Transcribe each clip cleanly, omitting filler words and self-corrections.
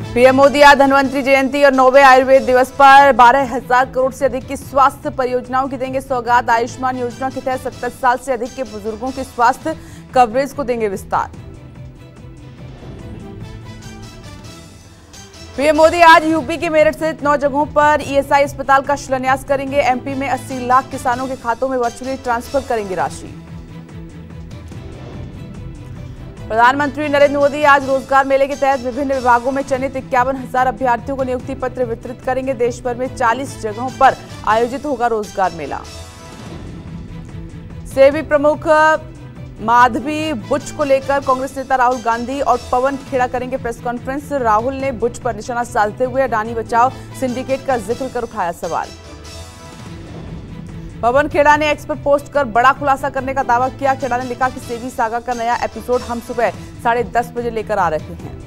PM Modi आज धन्वंतरी जयंती और 9वें आयुर्वेद दिवस पर 12,000 करोड़ से अधिक की स्वास्थ्य परियोजनाओं की देंगे सौगात। आयुष्मान योजना के तहत 70 साल से अधिक के बुजुर्गों के स्वास्थ्य कवरेज को देंगे विस्तार। पीएम मोदी आज यूपी के मेरठ सहित 9 जगहों पर ईएसआई अस्पताल का शिलान्यास करेंगे। एमपी में 80 लाख किसानों के खातों में वर्चुअली ट्रांसफर करेंगे राशि। प्रधानमंत्री नरेंद्र मोदी आज रोजगार मेले के तहत विभिन्न विभागों में चयनित 51,000 अभ्यर्थियों को नियुक्ति पत्र वितरित करेंगे। देश भर में 40 जगहों पर आयोजित होगा रोजगार मेला। सेबी प्रमुख माधवी बुच को लेकर कांग्रेस नेता राहुल गांधी और पवन खेड़ा करेंगे प्रेस कॉन्फ्रेंस। राहुल ने बुच पर निशाना साधते हुए अडानी बचाओ सिंडिकेट का जिक्र कर उठाया सवाल। पवन खेड़ा ने एक्स पर पोस्ट कर बड़ा खुलासा करने का दावा किया। खेड़ा ने लिखा कि सेबी सागा का नया एपिसोड हम सुबह 10:30 बजे लेकर आ रहे हैं।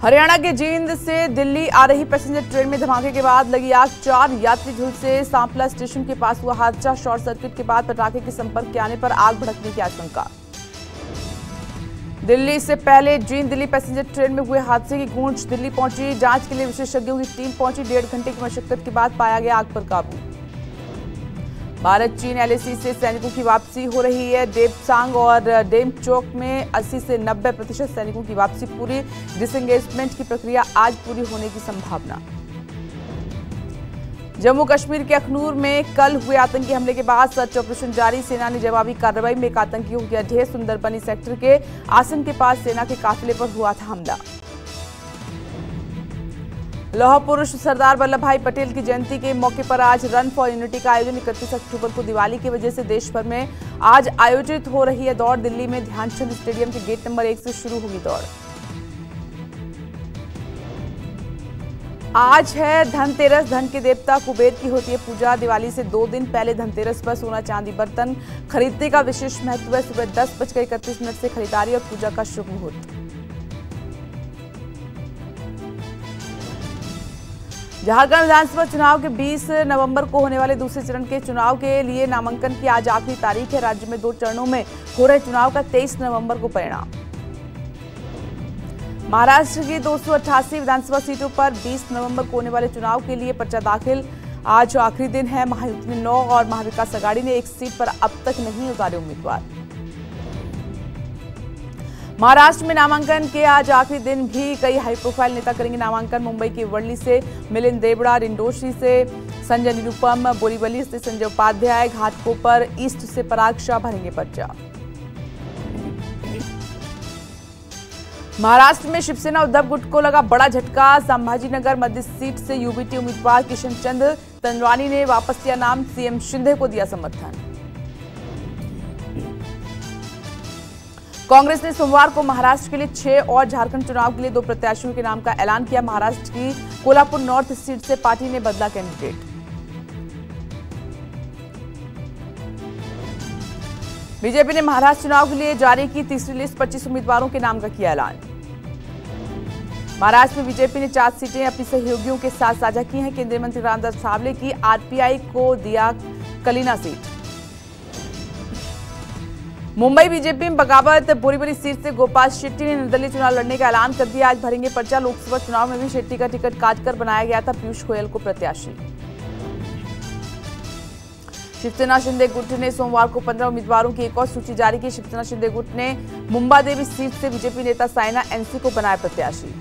हरियाणा के जींद से दिल्ली आ रही पैसेंजर ट्रेन में धमाके के बाद लगी आग। 4 यात्री झुलसे। सांपला स्टेशन के पास हुआ हादसा। शॉर्ट सर्किट के बाद पटाखे के संपर्क के आने पर आग भड़कने की आशंका। दिल्ली से पहले जींद दिल्ली पैसेंजर ट्रेन में हुए हादसे की गूंज दिल्ली पहुंची। जांच के लिए विशेषज्ञों की टीम पहुंची। 1.5 घंटे की मशक्कत के बाद पाया गया आग पर काबू। भारत चीन एलएसी से सैनिकों की वापसी हो रही है। डेपसांग और डेमचोक में 80 से 90% सैनिकों की वापसी पूरी। डिसएंगेजमेंट की प्रक्रिया आज पूरी होने की संभावना। जम्मू कश्मीर के अखनूर में कल हुए आतंकी हमले के बाद सर्च ऑपरेशन जारी। सेना ने जवाबी कार्रवाई में एक आतंकी को किया ढेर। सुंदरबनी सेक्टर के आसन के पास सेना के काफिले पर हुआ था हमला। लौह पुरुष सरदार वल्लभ भाई पटेल की जयंती के मौके पर आज रन फॉर यूनिटी का आयोजन। 31 अक्टूबर को दिवाली की वजह से देश भर में आज आयोजित हो रही है दौड़। दिल्ली में ध्यानचंद स्टेडियम के गेट नंबर 1 से शुरू होगी दौड़। आज है धनतेरस। धन के देवता कुबेर की होती है पूजा। दिवाली से 2 दिन पहले धनतेरस पर सोना चांदी बर्तन खरीदने का विशेष महत्व है। सुबह 10:31 से खरीदारी और पूजा का शुभ मुहूर्त। झारखंड विधानसभा चुनाव के 20 नवंबर को होने वाले दूसरे चरण के चुनाव के लिए नामांकन की आज आखिरी तारीख है। राज्य में 2 चरणों में हो रहे चुनाव का 23 नवंबर को परिणाम। महाराष्ट्र की 288 विधानसभा सीटों पर 20 नवंबर को होने वाले चुनाव के लिए पर्चा दाखिल आज आखिरी दिन है। महायुति ने 9 और महाविकास अघाड़ी ने 1 सीट पर अब तक नहीं उतारे उम्मीदवार। महाराष्ट्र में नामांकन के आज आखिरी दिन भी कई हाई प्रोफाइल नेता करेंगे नामांकन। मुंबई की वर्ली से मिलिंद देवड़ा, रिंडोशी से संजय निरुपम, बोरीवली से संजय उपाध्याय, घाटकोपर ईस्ट से पराग शाह भरेंगे पर्चा। महाराष्ट्र में शिवसेना उद्धव गुट को लगा बड़ा झटका। संभाजीनगर मध्य सीट से यूबीटी उम्मीदवार किशन चंद्र तंजवानी ने वापस लिया नाम। सीएम शिंदे को दिया समर्थन। कांग्रेस ने सोमवार को महाराष्ट्र के लिए 6 और झारखंड चुनाव के लिए 2 प्रत्याशियों के नाम का ऐलान किया। महाराष्ट्र की कोल्हापुर नॉर्थ सीट से पार्टी ने बदला कैंडिडेट। बीजेपी ने महाराष्ट्र चुनाव के लिए जारी की तीसरी लिस्ट। 25 उम्मीदवारों के नाम का किया ऐलान। महाराष्ट्र में बीजेपी ने 4 सीटें अपनी सहयोगियों के साथ साझा की हैं। केंद्रीय मंत्री रामदास अठावले की आरपीआई को दिया कलीना सीट। मुंबई बीजेपी में बगावत। बोरीवली सीट से गोपाल शेट्टी ने निर्दलीय चुनाव लड़ने का ऐलान कर दिया। आज भरेंगे पर्चा। लोकसभा चुनाव में भी शेट्टी का टिकट काटकर बनाया गया था पीयूष गोयल को प्रत्याशी। शिवसेना शिंदे गुट ने सोमवार को 15 उम्मीदवारों की एक और सूची जारी की। शिवसेना शिंदे गुट ने मुंबादेवी सीट से बीजेपी नेता साइना एनसी को बनाया प्रत्याशी।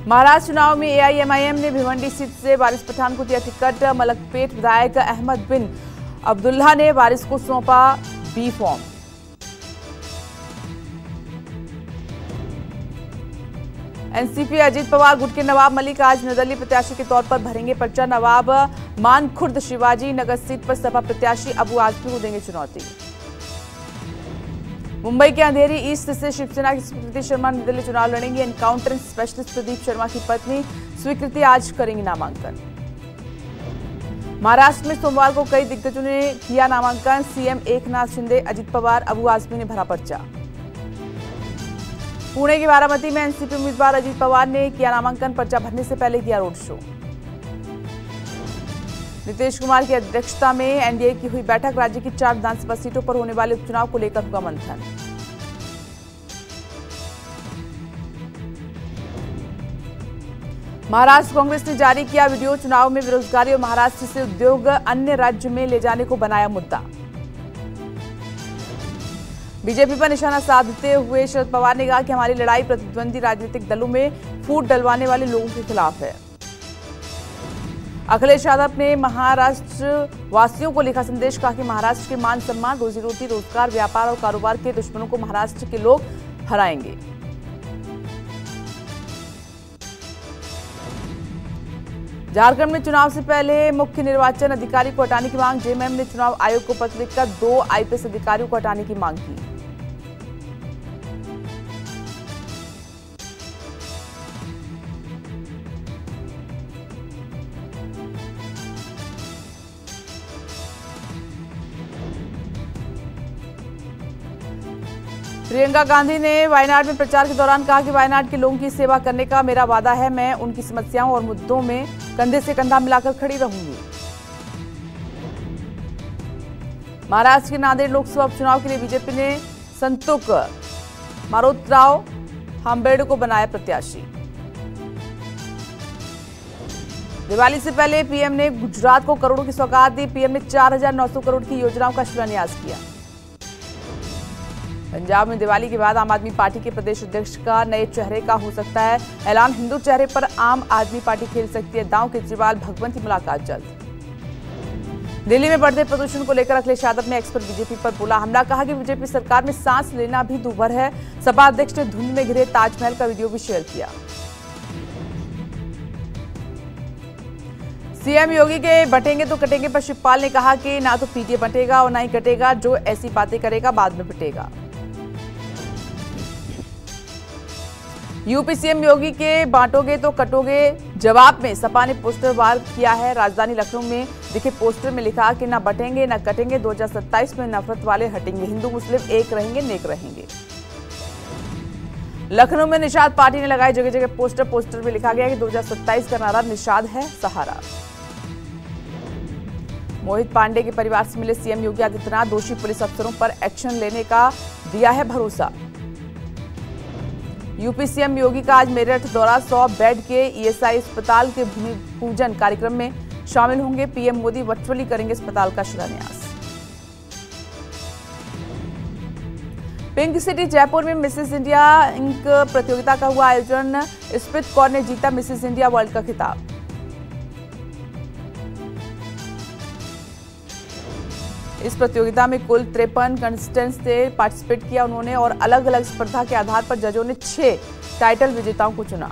महाराष्ट्र चुनाव में एआईएमआईएम ने भिवंडी सीट से वारिस पठान को दिया टिकट। मलकपेट विधायक अहमद बिन अब्दुल्ला ने वारिस को सौंपा B form. NCP Ajit Pawar गुट के नवाब मलिक आज निर्दलीय प्रत्याशी के तौर पर भरेंगे पर्चा। नवाब मानखुर्द शिवाजी नगर सीट पर सपा प्रत्याशी अबू आजमी को देंगे चुनौती। मुंबई के अंधेरी ईस्ट से शिवसेना की स्वीकृति शर्मा निर्दलीय चुनाव लड़ेंगी। एनकाउंटर स्पेशलिस्ट प्रदीप शर्मा की पत्नी स्वीकृति आज करेंगी नामांकन। महाराष्ट्र में सोमवार को कई दिग्गजों ने किया नामांकन। सीएम एकनाथ शिंदे, अजित पवार, अबू आजमी ने भरा पर्चा। पुणे की बारामती में एनसीपी उम्मीदवार अजीत पवार ने किया नामांकन। पर्चा भरने से पहले किया रोड शो। नीतीश कुमार की अध्यक्षता में एनडीए की हुई बैठक। राज्य की 4 विधानसभा सीटों पर होने वाले उपचुनाव को लेकर हुआ मंथन। महाराष्ट्र कांग्रेस ने जारी किया वीडियो। चुनाव में बेरोजगारी और महाराष्ट्र से उद्योग अन्य राज्य में ले जाने को बनाया मुद्दा। बीजेपी पर निशाना साधते हुए शरद पवार ने कहा कि हमारी लड़ाई प्रतिद्वंदी राजनीतिक दलों में फूट डलवाने वाले लोगों के खिलाफ है। अखिलेश यादव ने महाराष्ट्र वासियों को लिखा संदेश। कहा कि महाराष्ट्र के मान सम्मान, रोजी रोटी, रोजगार, व्यापार और कारोबार के दुश्मनों को महाराष्ट्र के लोग हराएंगे। झारखंड में चुनाव से पहले मुख्य निर्वाचन अधिकारी को हटाने की मांग। जेएमएम ने चुनाव आयोग को पत्र लिखकर 2 आईपीएस अधिकारियों को हटाने की मांग की। प्रियंका गांधी ने वायनाड में प्रचार के दौरान कहा कि वायनाड के लोगों की सेवा करने का मेरा वादा है। मैं उनकी समस्याओं और मुद्दों में कंधे से कंधा मिलाकर खड़ी रहूंगी। महाराष्ट्र के नांदेड़ लोकसभा उपचुनाव के लिए बीजेपी ने संतुक मारोतराव हाम्बेड को बनाया प्रत्याशी। दिवाली से पहले पीएम ने गुजरात को करोड़ों की सौगात दी। पीएम ने 4,900 करोड़ की योजनाओं का शिलान्यास किया। पंजाब में दिवाली के बाद आम आदमी पार्टी के प्रदेश अध्यक्ष का नए चेहरे का हो सकता है ऐलान। हिंदू चेहरे पर आम आदमी पार्टी खेल सकती है दांव। केजरीवाल भगवंत की मुलाकात जल्द। दिल्ली में बढ़ते प्रदूषण को लेकर अखिलेश यादव ने एक्स पर बीजेपी पर बोला हमला। कहा कि बीजेपी सरकार में सांस लेना भी दूभर है। सपा अध्यक्ष ने धुंध में घिरे ताजमहल का वीडियो भी शेयर किया। सीएम योगी के बटेंगे तो कटेंगे पर शिवपाल ने कहा कि ना तो पीटीए बटेगा और ना ही कटेगा। जो ऐसी बातें करेगा बाद में पिटेगा। यूपी सीएम योगी के बांटोगे तो कटोगे जवाब में सपा ने पोस्टर वार किया है। राजधानी लखनऊ में दिखे पोस्टर में लिखा कि ना बटेंगे ना कटेंगे। 2027 में नफरत वाले हटेंगे। हिंदू मुस्लिम एक रहेंगे, नेक रहेंगे। लखनऊ में निषाद पार्टी ने लगाए जगह जगह पोस्टर में लिखा गया कि 2027 का नारा निषाद है सहारा। मोहित पांडे के परिवार से मिले सीएम योगी आदित्यनाथ। दोषी पुलिस अफसरों पर एक्शन लेने का दिया है भरोसा। यूपी सीएम योगी का आज मेरठ दौरा। 100 बेड के ईएसआई अस्पताल के भूमि पूजन कार्यक्रम में शामिल होंगे। पीएम मोदी वर्चुअली करेंगे अस्पताल का शिलान्यास। पिंक सिटी जयपुर में मिसेस इंडिया इंक प्रतियोगिता का हुआ आयोजन। स्मित कौर ने जीता मिसेस इंडिया वर्ल्ड का खिताब। इस प्रतियोगिता में कुल 53 कंटेस्टेंट्स ने पार्टिसिपेट किया उन्होंने और अलग अलग स्पर्धा के आधार पर जजों ने 6 टाइटल विजेताओं को चुना।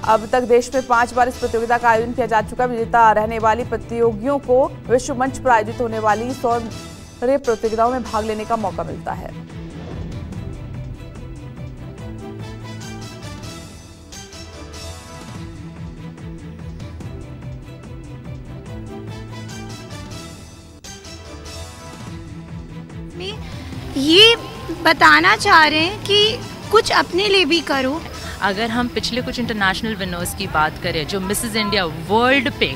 अब तक देश में 5 बार इस प्रतियोगिता का आयोजन किया जा चुका। विजेता रहने वाली प्रतियोगियों को विश्व मंच पर आयोजित होने वाली 100 प्रतियोगिताओं में भाग लेने का मौका मिलता है। ये बताना चाह रहे हैं कि कुछ अपने लिए भी करो। अगर हम पिछले कुछ इंटरनेशनल विनर्स की बात करें जो मिसेस इंडिया वर्ल्ड पे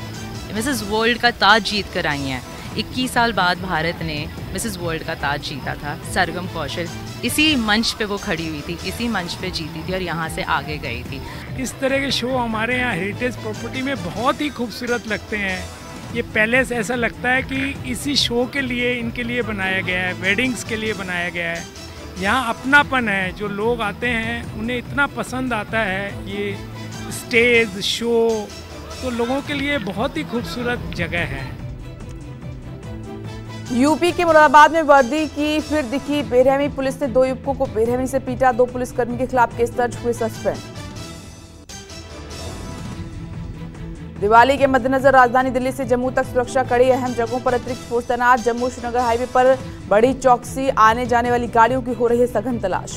मिसेस वर्ल्ड का ताज जीत कर आई हैं, 21 साल बाद भारत ने मिसेस वर्ल्ड का ताज जीता था। सरगम कौशल इसी मंच पे वो खड़ी हुई थी, इसी मंच पे जीती थी और यहाँ से आगे गई थी। इस तरह के शो हमारे यहाँ हेरिटेज प्रॉपर्टी में बहुत ही खूबसूरत लगते हैं। ये पैलेस ऐसा लगता है कि इसी शो के लिए इनके लिए बनाया गया है, वेडिंग्स के लिए बनाया गया है। यहाँ अपनापन है, जो लोग आते हैं उन्हें इतना पसंद आता है ये स्टेज शो, तो लोगों के लिए बहुत ही खूबसूरत जगह है। यूपी के मुरादाबाद में वर्दी की फिर दिखी बेरहमी। पुलिस ने 2 युवकों को बेरहमी से पीटा। 2 पुलिसकर्मी के खिलाफ केस दर्ज हुए सस्पेंड। दिवाली के मद्देनजर राजधानी दिल्ली से जम्मू तक सुरक्षा कड़ी। अहम जगहों पर अतिरिक्त फोर्स तैनात। जम्मू श्रीनगर हाईवे पर बड़ी चौकसी। आने जाने वाली गाड़ियों की हो रही है सघन तलाश।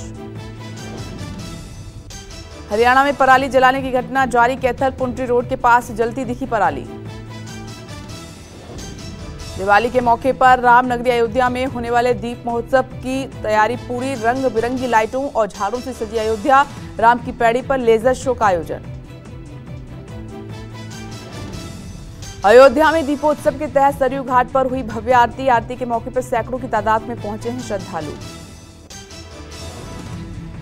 हरियाणा में पराली जलाने की घटना जारी। कैथल पुंट्री रोड के पास जलती दिखी पराली। दिवाली के मौके पर रामनगरी अयोध्या में होने वाले दीप महोत्सव की तैयारी पूरी। रंग बिरंगी लाइटों और झाड़ों से सजी अयोध्या, राम की पैड़ी पर लेजर शो का आयोजन। अयोध्या में दीपोत्सव के तहत सरयू घाट पर हुई भव्य आरती। आरती के मौके पर सैकड़ों की तादाद में पहुंचे हैं श्रद्धालु।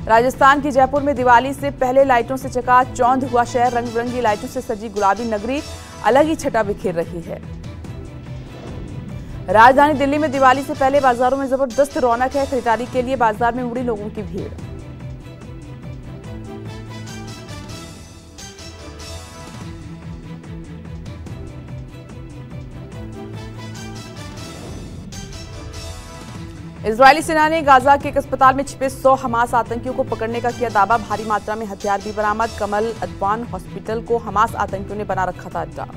राजस्थान के जयपुर में दिवाली से पहले लाइटों से चकाचौंध हुआ शहर। रंग बिरंगी लाइटों से सजी गुलाबी नगरी अलग ही छटा बिखेर रही है। राजधानी दिल्ली में दिवाली से पहले बाजारों में जबरदस्त रौनक है। खरीदारी के लिए बाजार में उमड़ी लोगों की भीड़। इजरायली सेना ने गाजा के एक अस्पताल में छिपे 100 हमास आतंकियों को पकड़ने का किया दावा। भारी मात्रा में हथियार भी बरामद। कमल अदवान हॉस्पिटल को हमास आतंकियों ने बना रखा था अड्डा।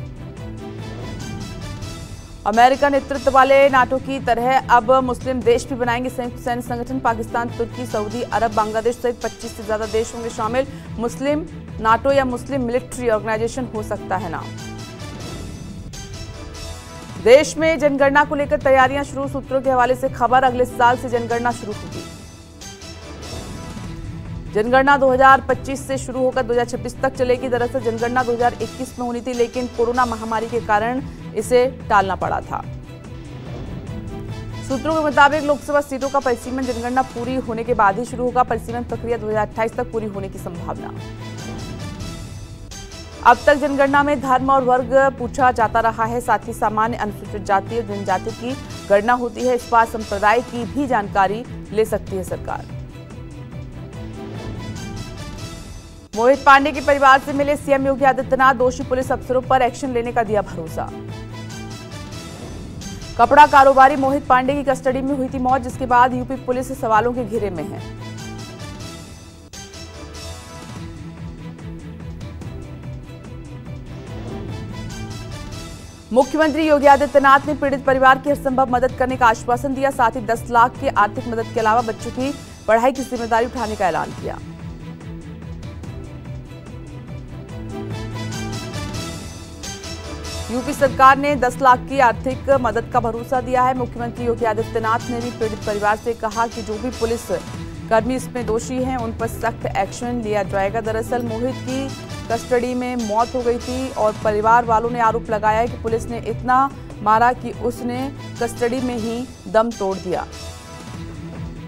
अमेरिका नेतृत्व वाले नाटो की तरह अब मुस्लिम देश भी बनाएंगे संयुक्त सैन्य संगठन। पाकिस्तान, तुर्की, सऊदी अरब, बांग्लादेश सहित 25 से ज्यादा देश होंगे शामिल। मुस्लिम नाटो या मुस्लिम मिलिट्री ऑर्गेनाइजेशन हो सकता है नाम। देश में जनगणना को लेकर तैयारियां शुरू। सूत्रों के हवाले से खबर, अगले साल से जनगणना शुरू होगी। जनगणना 2025 से शुरू होकर 2026 तक चलेगी। दरअसल जनगणना 2021 में होनी थी, लेकिन कोरोना महामारी के कारण इसे टालना पड़ा था। सूत्रों के मुताबिक लोकसभा सीटों का परिसीमन जनगणना पूरी होने के बाद ही शुरू होगा। परिसीमन प्रक्रिया 2028 तक पूरी होने की संभावना। अब तक जनगणना में धर्म और वर्ग पूछा जाता रहा है, साथ ही सामान्य अनुसूचित जाति और जनजाति की गणना होती है। इस बार संप्रदाय की भी जानकारी ले सकती है सरकार। मोहित पांडे के परिवार से मिले सीएम योगी आदित्यनाथ। दोषी पुलिस अफसरों पर एक्शन लेने का दिया भरोसा। कपड़ा कारोबारी मोहित पांडे की कस्टडी में हुई थी मौत, जिसके बाद यूपी पुलिस सवालों के घेरे में है। मुख्यमंत्री योगी आदित्यनाथ ने पीड़ित परिवार की हरसंभव मदद करने का आश्वासन दिया। साथ ही 10 लाख की आर्थिक मदद के अलावा बच्चों की पढ़ाई की जिम्मेदारी उठाने का ऐलान किया। यूपी सरकार ने 10 लाख की आर्थिक मदद का भरोसा दिया है। मुख्यमंत्री योगी आदित्यनाथ ने भी पीड़ित परिवार से कहा कि जो भी पुलिस कर्मी इसमें दोषी हैं उन पर सख्त एक्शन लिया जाएगा। दरअसल मोहित की कस्टडी में मौत हो गई थी और परिवार वालों ने आरोप लगाया है कि पुलिस ने इतना मारा कि उसने कस्टडी में ही दम तोड़ दिया।